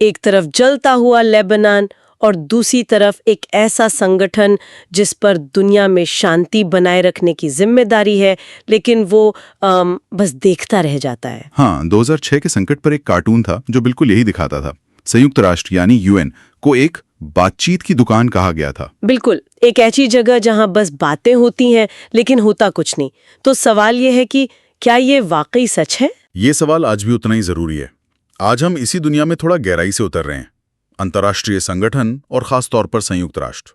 एक तरफ जलता हुआ लेबनान और दूसरी तरफ एक ऐसा संगठन जिस पर दुनिया में शांति बनाए रखने की जिम्मेदारी है, लेकिन वो बस देखता रह जाता है। हाँ, 2006 के संकट पर एक कार्टून था जो बिल्कुल यही दिखाता था। संयुक्त राष्ट्र यानी यूएन को एक बातचीत की दुकान कहा गया था। बिल्कुल, एक ऐसी जगह जहां बस बातें होती हैं लेकिन होता कुछ नहीं। तो सवाल ये है कि क्या ये वाकई सच है? ये सवाल आज भी उतना ही जरूरी है। आज हम इसी दुनिया में थोड़ा गहराई से उतर रहे हैं। अंतर्राष्ट्रीय संगठन और खास तौर पर संयुक्त राष्ट्र।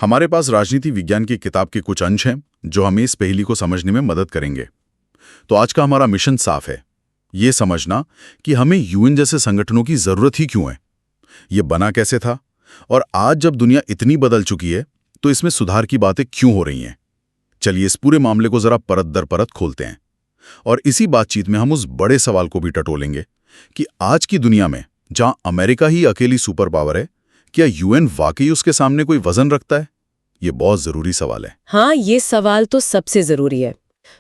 हमारे पास राजनीति विज्ञान की किताब के कुछ अंश हैं जो हमें इस पहेली को समझने में मदद करेंगे। तो आज का हमारा मिशन साफ है, ये समझना कि हमें यूएन जैसे संगठनों की जरूरत ही क्यों है, ये बना कैसे था, और आज जब दुनिया इतनी बदल चुकी है तो इसमें सुधार की बातें क्यों हो रही हैं। चलिए इस पूरे मामले को जरा परत दर परत खोलते हैं और इसी बातचीत में हम उस बड़े सवाल को भी टटोलेंगे कि आज की दुनिया में जहां अमेरिका ही अकेली सुपर पावर है, क्या यूएन वाकई उसके सामने कोई वजन रखता है? ये बहुत जरूरी सवाल है। हाँ, ये सवाल तो सबसे जरूरी है।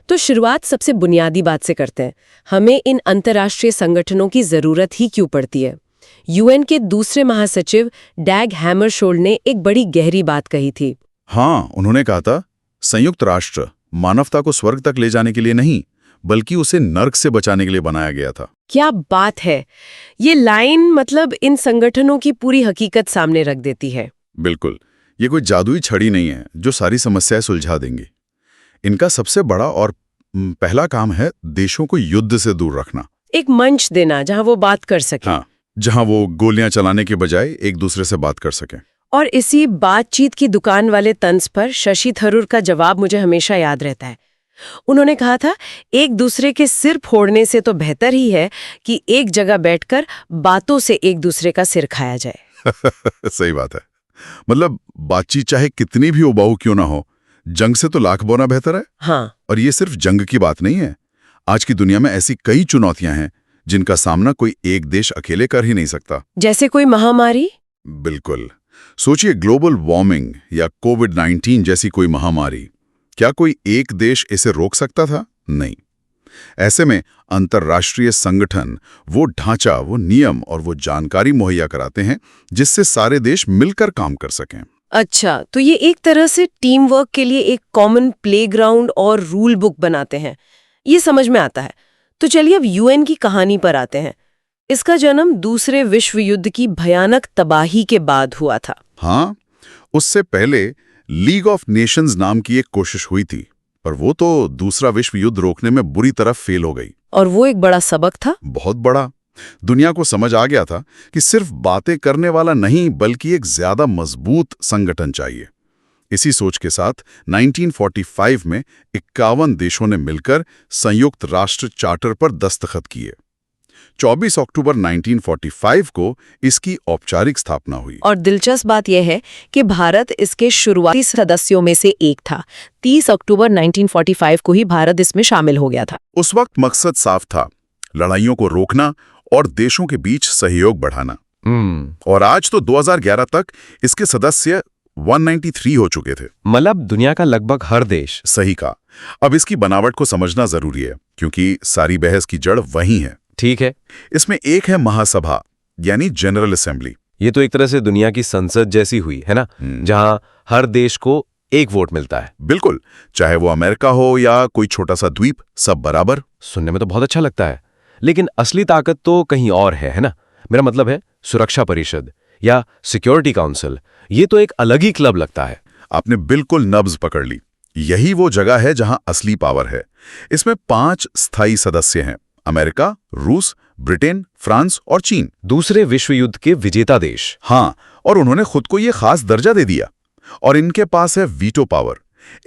तो शुरुआत सबसे बुनियादी बात से करते हैं। हमें इन अंतर्राष्ट्रीय संगठनों की जरूरत ही क्यों पड़ती है? यूएन के दूसरे महासचिव डैग हैमरशोल्ड ने एक बड़ी गहरी बात कही थी। हाँ, उन्होंने कहा था संयुक्त राष्ट्र मानवता को स्वर्ग तक ले जाने के लिए नहीं, बल्कि उसे नर्क से बचाने के लिए बनाया गया था। क्या बात है! ये लाइन मतलब इन संगठनों की पूरी हकीकत सामने रख देती है। बिल्कुल, ये कोई जादुई छड़ी नहीं है जो सारी समस्याएं सुलझा देंगी। इनका सबसे बड़ा और पहला काम है देशों को युद्ध से दूर रखना। एक मंच देना जहां वो बात कर सके। हाँ, जहां वो गोलियां चलाने के बजाय एक दूसरे से बात कर सकें। और इसी बातचीत की दुकान वाले तंज पर शशि थरूर का जवाब मुझे हमेशा याद रहता है। उन्होंने कहा था, एक दूसरे के सिर फोड़ने से तो बेहतर ही है कि एक जगह बैठकर बातों से एक दूसरे का सिर खाया जाए। सही बात है। मतलब बातचीत चाहे कितनी भी उबाऊ क्यों ना हो, जंग से तो लाख बोना बेहतर है। हाँ। और ये सिर्फ जंग की बात नहीं है। आज की दुनिया में ऐसी कई चुनौतियां हैं जिनका सामना कोई एक देश अकेले कर ही नहीं सकता। जैसे कोई महामारी? बिल्कुल। सोचिए ग्लोबल वार्मिंग या कोविड-19 जैसी कोई महामारी। क्या कोई एक देश इसे रोक सकता था? नहीं। ऐसे में अंतर्राष्ट्रीय संगठन वो ढांचा, वो नियम और वो जानकारी मुहैया कराते हैं जिससे सारे देश मिलकर काम कर सकें। अच्छा, तो ये एक तरह से टीम वर्क के लिए एक कॉमन प्लेग्राउंड और रूल बुक बनाते हैं। ये समझ में आता है। तो चलिए अब यूएन की कहानी पर आते हैं। इसका जन्म दूसरे विश्व युद्ध की भयानक तबाही के बाद हुआ था। हाँ, उससे पहले लीग ऑफ नेशंस नाम की एक कोशिश हुई थी, पर वो तो दूसरा विश्व युद्ध रोकने में बुरी तरह फेल हो गई। और वो एक बड़ा सबक था। बहुत बड़ा। दुनिया को समझ आ गया था कि सिर्फ बातें करने वाला नहीं, बल्कि एक ज्यादा मजबूत संगठन चाहिए। इसी सोच के साथ 1945 में 51 देशों ने मिलकर संयुक्त राष्ट्र चार्टर पर दस्तखत किए। 24 अक्टूबर 1945 को इसकी औपचारिक स्थापना हुई। और दिलचस्प बात यह है कि भारत इसके शुरुआती सदस्यों में से एक था। 30 अक्टूबर 1945 को ही भारत इसमें शामिल हो गया था। उस वक्त मकसद साफ था, लड़ाइयों को रोकना और देशों के बीच सहयोग बढ़ाना। और आज तो 2011 तक इसके सदस्य 193 हो चुके थे। मतलब दुनिया का लगभग हर देश। सही कहा। अब इसकी बनावट को समझना जरूरी है, क्योंकि सारी बहस की जड़ वही है। ठीक है। इसमें एक है महासभा यानी जनरल असेंबली। ये तो एक तरह से दुनिया की संसद जैसी हुई है ना, जहां हर देश को एक वोट मिलता है। बिल्कुल, चाहे वो अमेरिका हो या कोई छोटा सा द्वीप, सब बराबर। सुनने में तो बहुत अच्छा लगता है, लेकिन असली ताकत तो कहीं और है ना? मेरा मतलब है सुरक्षा परिषद या सिक्योरिटी काउंसिल, ये तो एक अलग ही क्लब लगता है। आपने बिल्कुल नब्ज पकड़ ली। यही वो जगह है जहां असली पावर है। इसमें 5 स्थायी सदस्य हैं, अमेरिका, रूस, ब्रिटेन, फ्रांस और चीन। दूसरे विश्व युद्ध के विजेता देश। हाँ, और उन्होंने खुद को ये खास दर्जा दे दिया। और इनके पास है वीटो पावर,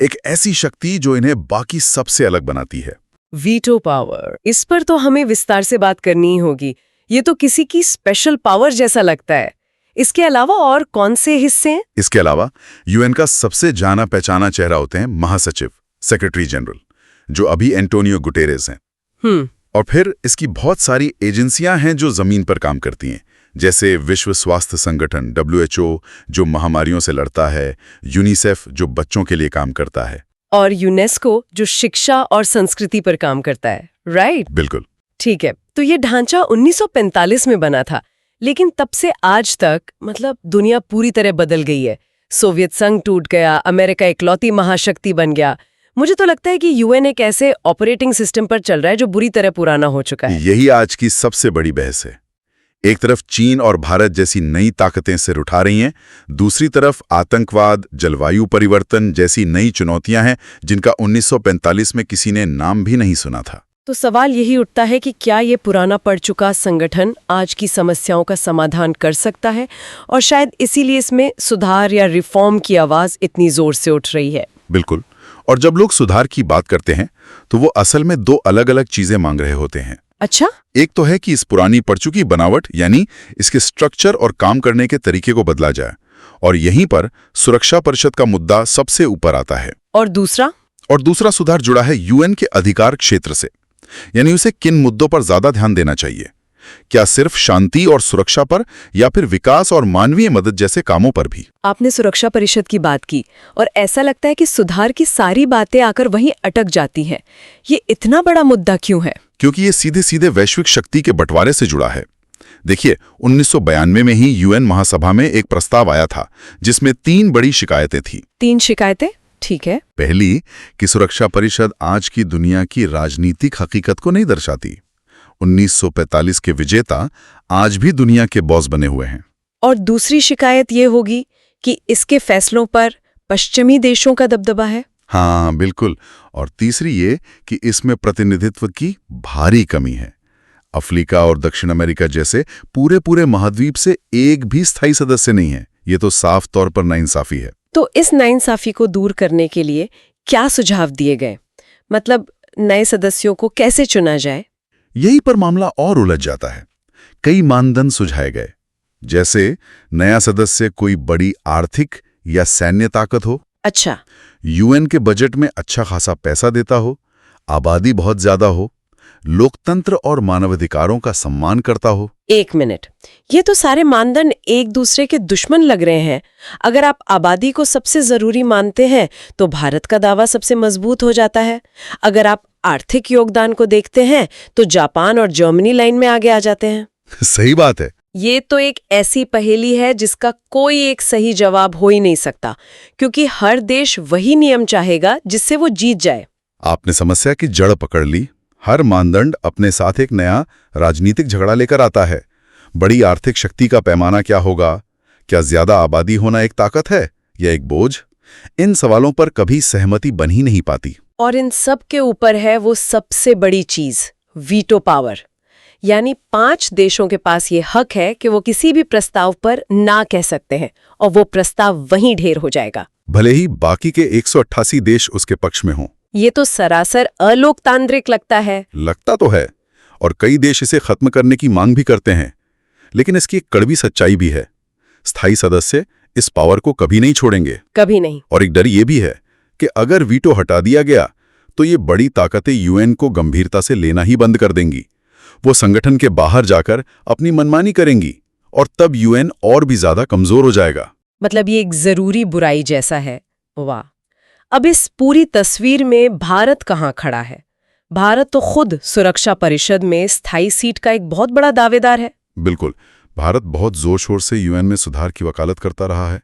एक ऐसी शक्ति जो इन्हें बाकी सबसे अलग बनाती है। वीटो पावर, इस पर तो हमें विस्तार से बात करनी ही होगी। ये तो किसी की स्पेशल पावर जैसा लगता है। इसके अलावा और कौन से हिस्से हैं? इसके अलावा यूएन का सबसे जाना पहचाना चेहरा होते हैं महासचिव, सेक्रेटरी जनरल, जो अभी एंटोनियो गुटेरेस हैं। और फिर इसकी बहुत सारी एजेंसियां हैं जो जमीन पर काम करती हैं, जैसे विश्व स्वास्थ्य संगठन WHO जो महामारियों से लड़ता है, यूनिसेफ जो बच्चों के लिए काम करता है, और यूनेस्को जो शिक्षा और संस्कृति पर काम करता है। राइट? बिल्कुल। ठीक है, तो ये ढांचा 1945 में बना था। लेकिन तब से आज तक मतलब दुनिया पूरी तरह बदल गई है। सोवियत संघ टूट गया, अमेरिका इकलौती महाशक्ति बन गया। मुझे तो लगता है कि यूएन एक ऐसे ऑपरेटिंग सिस्टम पर चल रहा है जो बुरी तरह पुराना हो चुका है। यही आज की सबसे बड़ी बहस है। एक तरफ चीन और भारत जैसी नई ताकतें सिर उठा रही हैं, दूसरी तरफ आतंकवाद, जलवायु परिवर्तन जैसी नई चुनौतियां हैं जिनका 1945 में किसी ने नाम भी नहीं सुना था। तो सवाल यही उठता है कि क्या ये पुराना पड़ चुका संगठन आज की समस्याओं का समाधान कर सकता है, और शायद इसीलिए इसमें सुधार या रिफॉर्म की आवाज इतनी जोर से उठ रही है। बिल्कुल। और जब लोग सुधार की बात करते हैं तो वो असल में दो अलग-अलग चीजें मांग रहे होते हैं। अच्छा? एक तो है कि इस पुरानी पड़ चुकी बनावट यानी इसके स्ट्रक्चर और काम करने के तरीके को बदला जाए, और यहीं पर सुरक्षा परिषद का मुद्दा सबसे ऊपर आता है। और दूसरा सुधार जुड़ा है यूएन के अधिकार क्षेत्र से, यानी उसे किन मुद्दों पर ज्यादा ध्यान देना चाहिए। क्या सिर्फ शांति और सुरक्षा पर, या फिर विकास और मानवीय मदद जैसे कामों पर भी? आपने सुरक्षा परिषद की बात की और ऐसा लगता है कि सुधार की सारी बातें आकर वहीं अटक जाती हैं। ये इतना बड़ा मुद्दा क्यों है? क्योंकि ये सीधे सीधे वैश्विक शक्ति के बंटवारे से जुड़ा है। देखिए, 1992 में ही यूएन महासभा में एक प्रस्ताव आया था जिसमें 3 बड़ी शिकायतें थीं। 3 शिकायतें? ठीक है। पहली कि सुरक्षा परिषद आज की दुनिया की राजनीतिक हकीकत को नहीं दर्शाती। 1945 के विजेता आज भी दुनिया के बॉस बने हुए हैं। और दूसरी शिकायत ये होगी कि इसके फैसलों पर पश्चिमी देशों का दबदबा है। हाँ, बिल्कुल। और तीसरी ये कि इसमें प्रतिनिधित्व की भारी कमी है। अफ्रीका और दक्षिण अमेरिका जैसे पूरे महाद्वीप से एक भी स्थायी सदस्य नहीं है। ये तो साफ तौर पर नाइंसाफी है। तो इस नाइंसाफी को दूर करने के लिए क्या सुझाव दिए गए? मतलब नए सदस्यों को कैसे चुना जाए? यही पर मामला और उलझ जाता है। कई मानदंड सुझाए गए, जैसे नया सदस्य कोई बड़ी आर्थिक या सैन्य ताकत हो। अच्छा। यूएन के बजट में अच्छा खासा पैसा देता हो, आबादी बहुत ज्यादा हो, लोकतंत्र और मानवाधिकारों का सम्मान करता हो। 1 मिनट, ये तो सारे मानदंड एक दूसरे के दुश्मन लग रहे हैं। अगर आप आबादी को सबसे जरूरी मानते हैं तो भारत का दावा सबसे मजबूत हो जाता है। अगर आप आर्थिक योगदान को देखते हैं तो जापान और जर्मनी लाइन में आगे आ जाते हैं। सही बात है। ये तो एक ऐसी पहेली है जिसका कोई एक सही जवाब हो ही नहीं सकता, क्योंकि हर देश वही नियम चाहेगा जिससे वो जीत जाए। आपने समस्या की जड़ पकड़ ली। हर मानदंड अपने साथ एक नया राजनीतिक झगड़ा लेकर आता है। बड़ी आर्थिक शक्ति का पैमाना क्या होगा? क्या ज्यादा आबादी होना एक ताकत है या एक बोझ? इन सवालों पर कभी सहमति बन ही नहीं पाती। और इन सब के ऊपर है वो सबसे बड़ी चीज, वीटो पावर। यानी 5 देशों के पास ये हक है कि वो किसी भी प्रस्ताव पर ना कह सकते हैं, और वो प्रस्ताव वहीं ढेर हो जाएगा, भले ही बाकी के 188 देश उसके पक्ष में हों। ये तो सरासर अलोकतांत्रिक लगता है। लगता तो है, और कई देश इसे खत्म करने की मांग भी करते हैं। लेकिन इसकी एक कड़वी सच्चाई भी है। स्थायी सदस्य इस पावर को कभी नहीं छोड़ेंगे। कभी नहीं। और एक डर ये भी है कि अगर वीटो हटा दिया गया तो ये बड़ी ताकतें यूएन को गंभीरता से लेना ही बंद कर देंगी। वो संगठन के बाहर जाकर अपनी मनमानी करेंगी, और तब यूएन और भी ज्यादा कमजोर हो जाएगा। मतलब ये एक जरूरी बुराई जैसा है। वाह। अब इस पूरी तस्वीर में भारत कहाँ खड़ा है? भारत तो खुद सुरक्षा परिषद में स्थायी सीट का एक बहुत बड़ा दावेदार है। बिल्कुल। भारत बहुत जोर शोर से यूएन में सुधार की वकालत करता रहा है।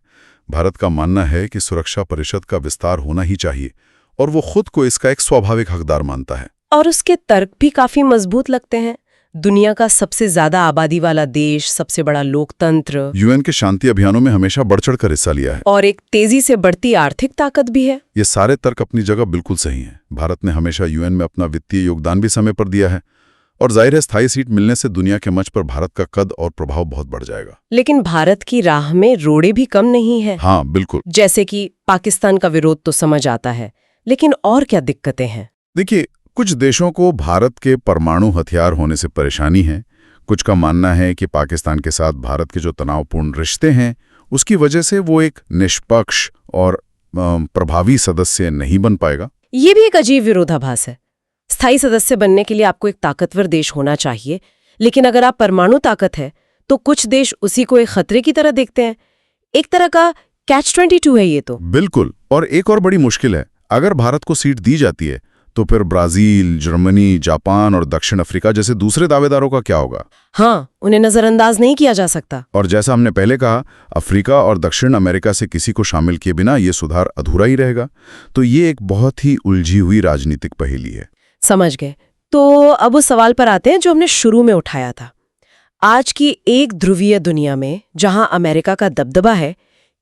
भारत का मानना है कि सुरक्षा परिषद का विस्तार होना ही चाहिए, और वो खुद को इसका एक स्वाभाविक हकदार मानता है। और उसके तर्क भी काफी मजबूत लगते हैं। दुनिया का सबसे ज्यादा आबादी वाला देश, सबसे बड़ा लोकतंत्र, यूएन के शांति अभियानों में हमेशा बढ़ चढ़कर हिस्सा लिया है, और एक तेजी से बढ़ती आर्थिक ताकत भी है। ये सारे तर्क अपनी जगह बिल्कुल सही हैं। भारत ने हमेशा यूएन में अपना वित्तीय योगदान भी समय पर दिया है, और जाहिर है स्थायी सीट मिलने से दुनिया के मंच पर भारत का कद और प्रभाव बहुत बढ़ जाएगा। लेकिन भारत की राह में रोड़े भी कम नहीं है। हाँ, बिल्कुल। जैसे कि पाकिस्तान का विरोध तो समझ आता है, लेकिन और क्या दिक्कतें हैं? देखिए, कुछ देशों को भारत के परमाणु हथियार होने से परेशानी है। कुछ का मानना है कि पाकिस्तान के साथ भारत के जो तनावपूर्ण रिश्ते हैं, उसकी वजह से वो एक निष्पक्ष और प्रभावी सदस्य नहीं बन पाएगा। ये भी एक अजीब विरोधाभास है। स्थायी सदस्य बनने के लिए आपको एक ताकतवर देश होना चाहिए, लेकिन अगर आप परमाणु ताकत है तो कुछ देश उसी को एक खतरे की तरह देखते हैं। एक तरह का कैच 22 है ये तो। बिल्कुल। और एक और बड़ी मुश्किल है, अगर भारत को सीट दी जाती है तो फिर ब्राजील, जर्मनी, जापान और दक्षिण अफ्रीका जैसे दूसरे दावेदारों का क्या होगा? हाँ, उन्हें नजरअंदाज नहीं किया जा सकता। और जैसा हमने पहले कहा, अफ्रीका और दक्षिण अमेरिका से किसी को शामिल किए बिना ये सुधार अधूरा ही रहेगा। तो ये एक बहुत ही उलझी हुई राजनीतिक पहेली है। समझ गए। तो अब उस सवाल पर आते हैं जो हमने शुरू में उठाया था। आज की एक ध्रुवीय दुनिया में जहां अमेरिका का दबदबा है,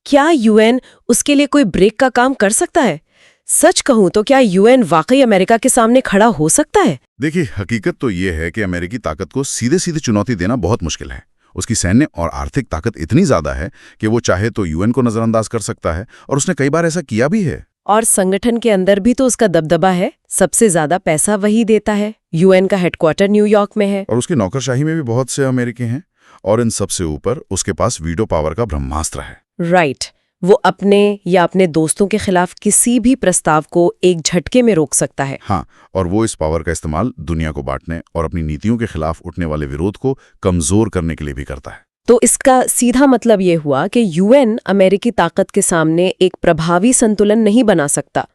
क्या यूएन उसके लिए कोई ब्रेक का काम कर सकता है? सच कहूं तो क्या यूएन वाकई अमेरिका के सामने खड़ा हो सकता है? देखिए, हकीकत तो ये है कि अमेरिकी ताकत को सीधे सीधे चुनौती देना बहुत मुश्किल है। उसकी सैन्य और आर्थिक ताकत इतनी ज्यादा है कि वो चाहे तो यूएन को नजरअंदाज कर सकता है, और उसने कई बार ऐसा किया भी है। और संगठन के अंदर भी तो उसका दबदबा है। सबसे ज्यादा पैसा वही देता है। यूएन का हेडक्वार्टर न्यूयॉर्क में है। और उसकी नौकरशाही में भी बहुत से अमेरिकी हैं, और इन सबसे ऊपर उसके पास वीटो पावर का ब्रह्मास्त्र है। राइट। वो अपने या अपने दोस्तों के खिलाफ किसी भी प्रस्ताव को एक झटके में रोक सकता है। हाँ, और वो इस पावर का इस्तेमाल दुनिया को बांटने और अपनी नीतियों के खिलाफ उठने वाले विरोध को कमजोर करने के लिए भी करता है। तो इसका सीधा मतलब ये हुआ कि यूएन अमेरिकी ताकत के सामने एक प्रभावी संतुलन नहीं बना सकता।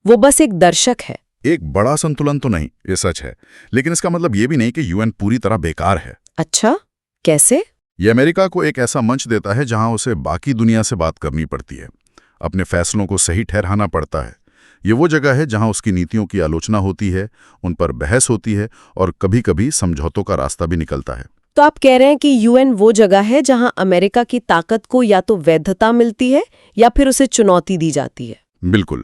वो बस एक दर्शक है। एक बड़ा संतुलन तो नहीं, ये सच है, लेकिन इसका मतलब ये भी नहीं कि यूएन पूरी तरह बेकार है। अच्छा, कैसे? ये अमेरिका को एक ऐसा मंच देता है जहां उसे बाकी दुनिया से बात करनी पड़ती है, अपने फैसलों को सही ठहराना पड़ता है। ये वो जगह है जहां उसकी नीतियों की आलोचना होती है, उन पर बहस होती है, और कभी-कभी समझौतों का रास्ता भी निकलता है। तो आप कह रहे हैं कि यूएन वो जगह है जहां अमेरिका की ताकत को या तो वैधता मिलती है या फिर उसे चुनौती दी जाती है। बिल्कुल,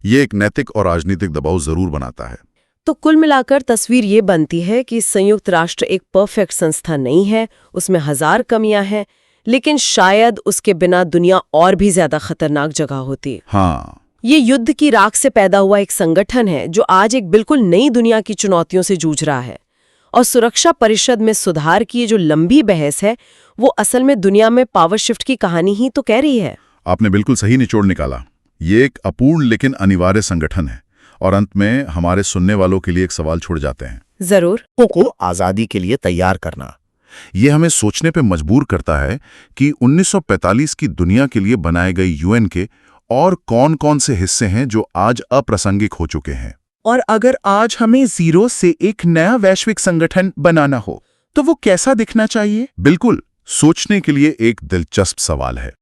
ये एक नैतिक और राजनीतिक दबाव जरूर बनाता है। तो कुल मिलाकर तस्वीर ये बनती है कि संयुक्त राष्ट्र एक परफेक्ट संस्था नहीं है, उसमें हजार कमियां हैं, लेकिन शायद उसके बिना दुनिया और भी ज्यादा खतरनाक जगह होती। हाँ, ये युद्ध की राख से पैदा हुआ एक संगठन है जो आज एक बिल्कुल नई दुनिया की चुनौतियों से जूझ रहा है। और सुरक्षा परिषद में सुधार की ये जो लंबी बहस है, वो असल में दुनिया में पावर शिफ्ट की कहानी ही तो कह रही है। आपने बिल्कुल सही निचोड़ निकाला। ये एक अपूर्ण लेकिन अनिवार्य संगठन है, और अंत में हमारे सुनने वालों के लिए एक सवाल छोड़ जाते हैं। जरूर। को आजादी के लिए तैयार करना। ये हमें सोचने पे मजबूर करता है कि 1945 की दुनिया के लिए बनाए गए यूएन के और कौन-कौन से हिस्से हैं जो आज अप्रासंगिक हो चुके हैं। और अगर आज हमें जीरो से एक नया वैश्विक संगठन बनाना हो, तो वो कैसा दिखना चाहिए? बिल्कुल, सोचने के लिए एक दिलचस्प सवाल है।